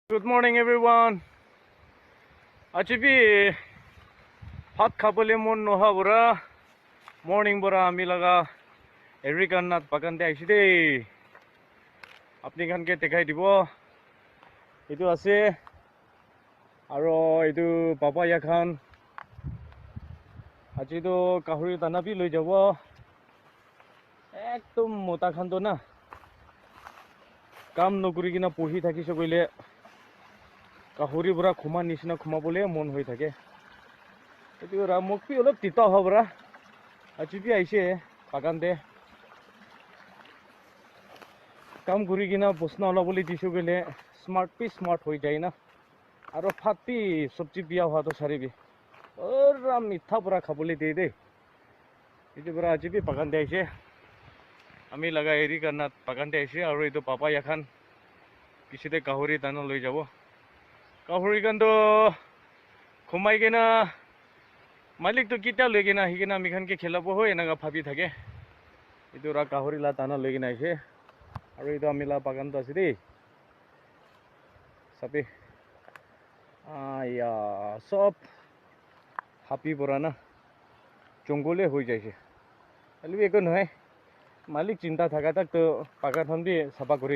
Good morning everyone. Achibi hot khabole mon noha bora morning bora ami laga Erican nat pakan de aiside. Apni kan ke dekhai dibo. Itu ase aro itu papaya khan. Aji to kahuri dana bi loi jabo. Ekdom mota khan to na কাম নকৰি কিনা পঢ়ি থাকিছে কইলে কাহুৰি বৰা খুমা নিচিনা খুমাবলে মন হৈ থাকে এটো মোক পি অলপ তিতা হবৰা আচিপি আইছে বাগানতে কাম কৰি কিনা বসনা অলবলি দিছো কইলে স্মাৰ্ট হৈ যায় না আৰু ফাটি সবজি বিয়া হোৱাটো সাৰিবি ওৰা মিঠা বৰা খাবলে দে দে এটো বৰা আচিপি বাগানতে আইছে আমি লাগা এৰি কানাত বাগানতে আইছে আৰু এটো পাপায়া খান পিছতে কাহুৰি দানা লৈ যাব কাহুৰি কানটো খুমাই কিনা মালিক তো কিটা লৈ কিনা হি কিনা আমি খানকে খেলাব হয় এনেকা ভাবি থাকে এটো ৰা কাহুৰি লা দানা লৈ কিনা আইছে আৰু এটো আমি লা বাগানটো আছে দেই সাপে আয়া সব হাপি পৰা না জঙ্গলে হৈ যাইছে খালি একো নহয় মালিক চিন্তা থাকা তাক তো বাগানখন দি সাফা কৰি